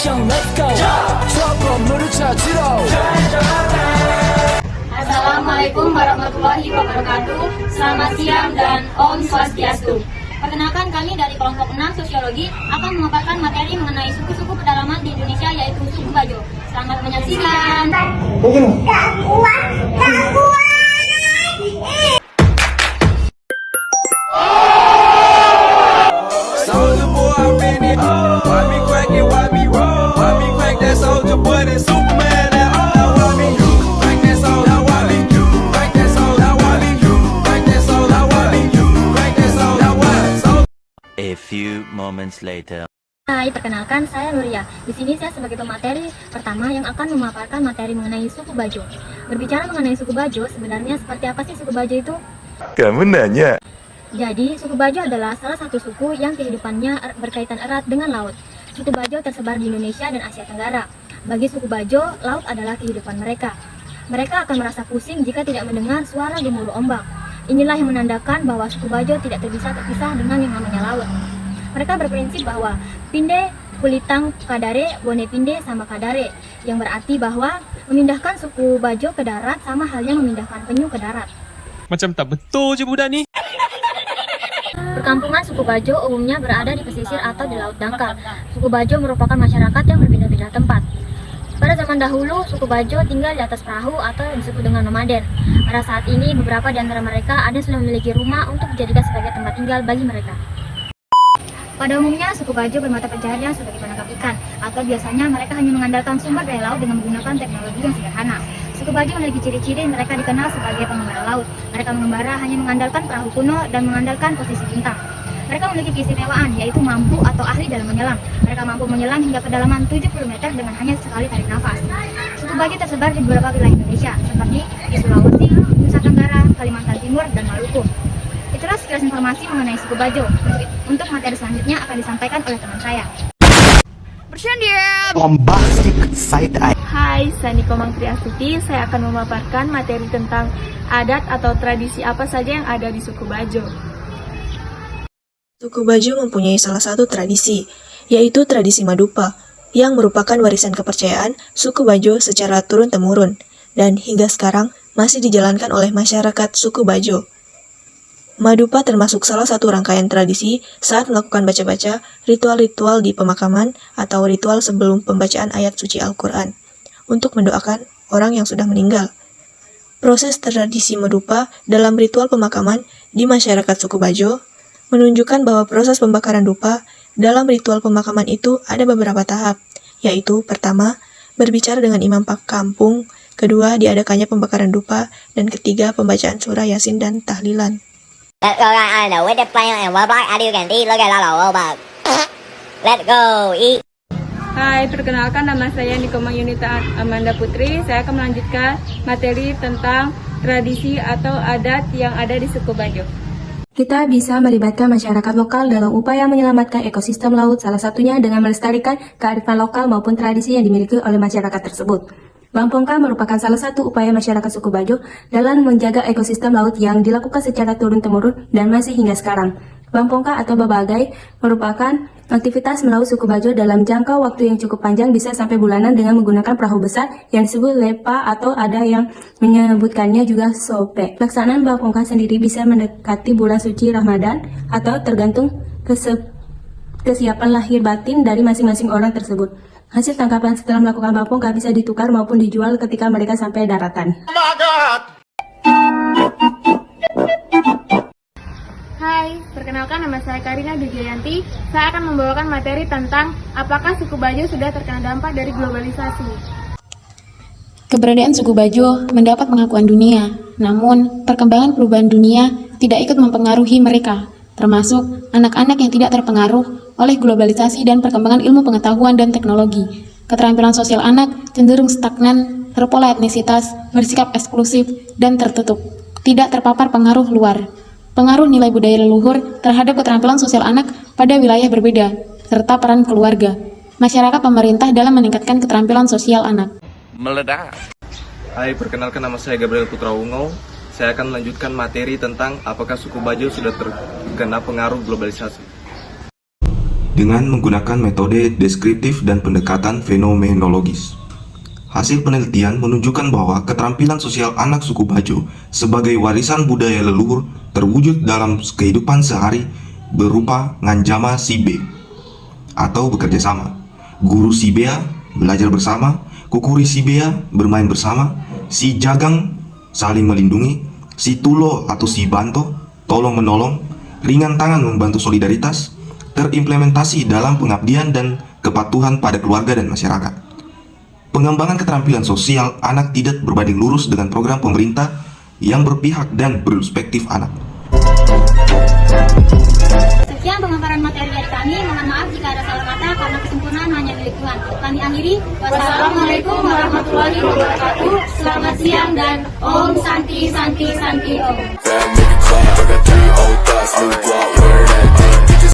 Assalamualaikum warahmatullahi wabarakatuh. Selamat siang dan Om Swastiastu. Perkenalkan, kami dari kelompok 6 Sosiologi akan memaparkan materi mengenai suku-suku pedalaman di Indonesia, yaitu suku Bajo. Selamat menyaksikan. A few moments later. Hai, perkenalkan, saya Nuria. Di sini saya sebagai pemateri pertama yang akan memaparkan materi mengenai suku Bajo. Berbicara mengenai suku Bajo, sebenarnya seperti apa sih suku Bajo itu? Kamu nanya. Jadi, suku Bajo adalah salah satu suku yang kehidupannya berkaitan erat dengan laut. Suku Bajo tersebar di Indonesia dan Asia Tenggara. Bagi suku Bajo, laut adalah kehidupan mereka. Mereka akan merasa pusing jika tidak mendengar suara gemuruh ombak. Inilah yang menandakan bahwa suku Bajo tidak terpisah dengan yang namanya laut. Mereka berprinsip bahwa pinde, kulitang, kadare, bone pinde sama kadare, yang berarti bahwa memindahkan suku Bajo ke darat sama halnya memindahkan penyu ke darat. Macam tak betul je budak ni. Perkampungan suku Bajo umumnya berada di pesisir atau di laut dangkal. Suku Bajo merupakan masyarakat yang berpindah-pindah tempat. Pada zaman dahulu, suku Bajo tinggal di atas perahu atau yang disebut dengan nomaden. Pada saat ini, beberapa di antara mereka ada yang sudah memiliki rumah untuk dijadikan sebagai tempat tinggal bagi mereka. Pada umumnya, suku Bajo bermata pencaharian sebagai penangkap ikan, atau biasanya mereka hanya mengandalkan sumber daya laut dengan menggunakan teknologi yang sederhana. Suku Bajo memiliki ciri-ciri mereka dikenal sebagai pengembara laut. Mereka mengembara hanya mengandalkan perahu kuno dan mengandalkan posisi bintang. Mereka memiliki keistimewaan, yaitu mampu atau ahli dalam menyelam. Mereka mampu menyelam hingga kedalaman 70 meter dengan hanya sekali tarik nafas. Suku Bajo tersebar di beberapa wilayah Indonesia, seperti di Sulawesi, Nusa Tenggara, Kalimantan Timur, dan Maluku. Itulah sekilas informasi mengenai suku Bajo. Untuk materi selanjutnya akan disampaikan oleh teman saya. Bombastic side eye. Hai, saya Niko Mangtri Astuti. Saya akan memaparkan materi tentang adat atau tradisi apa saja yang ada di suku Bajo. Suku Bajo mempunyai salah satu tradisi, yaitu tradisi Madupa, yang merupakan warisan kepercayaan suku Bajo secara turun-temurun, dan hingga sekarang masih dijalankan oleh masyarakat suku Bajo. Madupa termasuk salah satu rangkaian tradisi saat melakukan baca-baca ritual-ritual di pemakaman atau ritual sebelum pembacaan ayat suci Al-Quran, untuk mendoakan orang yang sudah meninggal. Proses tradisi Madupa dalam ritual pemakaman di masyarakat suku Bajo menunjukkan bahwa proses pembakaran dupa dalam ritual pemakaman itu ada beberapa tahap, yaitu pertama, berbicara dengan imam kampung, kedua, diadakannya pembakaran dupa, dan ketiga, pembacaan surah Yasin dan tahlilan. Let's go, eat. Hai, perkenalkan, nama saya Niko Yunita Amanda Putri. Saya akan melanjutkan materi tentang tradisi atau adat yang ada di suku Bajo. Kita bisa melibatkan masyarakat lokal dalam upaya menyelamatkan ekosistem laut, salah satunya dengan melestarikan kearifan lokal maupun tradisi yang dimiliki oleh masyarakat tersebut. Bampongka merupakan salah satu upaya masyarakat suku Bajo dalam menjaga ekosistem laut yang dilakukan secara turun-temurun dan masih hingga sekarang. Bampongka atau babagai merupakan aktivitas melaut suku Bajo dalam jangka waktu yang cukup panjang, bisa sampai bulanan dengan menggunakan perahu besar yang disebut lepa atau ada yang menyebutkannya juga sope. Pelaksanaan Bampongka sendiri bisa mendekati bulan suci Ramadan atau tergantung kesiapan lahir batin dari masing-masing orang tersebut. Hasil tangkapan setelah melakukan Bampongka bisa ditukar maupun dijual ketika mereka sampai daratan. Hai, perkenalkan, nama saya Karina Wijayanti. Saya akan membawakan materi tentang apakah suku Bajo sudah terkena dampak dari globalisasi. Keberadaan suku Bajo mendapat pengakuan dunia, namun perkembangan perubahan dunia tidak ikut mempengaruhi mereka, termasuk anak-anak yang tidak terpengaruh oleh globalisasi dan perkembangan ilmu pengetahuan dan teknologi. Keterampilan sosial anak cenderung stagnan, terpola etnisitas, bersikap eksklusif, dan tertutup, tidak terpapar pengaruh luar. Pengaruh nilai budaya leluhur terhadap keterampilan sosial anak pada wilayah berbeda, serta peran keluarga, masyarakat, pemerintah dalam meningkatkan keterampilan sosial anak. Meledak. Hai, perkenalkan, nama saya Gabriel Putra Ungo. Saya akan melanjutkan materi tentang apakah suku Bajo sudah terkena pengaruh globalisasi. dengan menggunakan metode deskriptif dan pendekatan fenomenologis. Hasil penelitian menunjukkan bahwa keterampilan sosial anak suku Bajo sebagai warisan budaya leluhur terwujud dalam kehidupan sehari berupa nganjama sibe atau bekerja sama, guru sibea belajar bersama, kukuri sibea bermain bersama, si jagang saling melindungi, si tulo atau si banto tolong menolong, ringan tangan membantu solidaritas, terimplementasi dalam pengabdian dan kepatuhan pada keluarga dan masyarakat. Pengembangan keterampilan sosial anak tidak berbanding lurus dengan program pemerintah yang berpihak dan berperspektif anak. Sekian pemaparan materi dari kami. Mohon maaf jika ada salah kata karena kesempurnaan hanya milik Tuhan. Kami akhiri. Wassalamualaikum warahmatullahi wabarakatuh. Selamat siang dan Om Santi Santi Santi Om.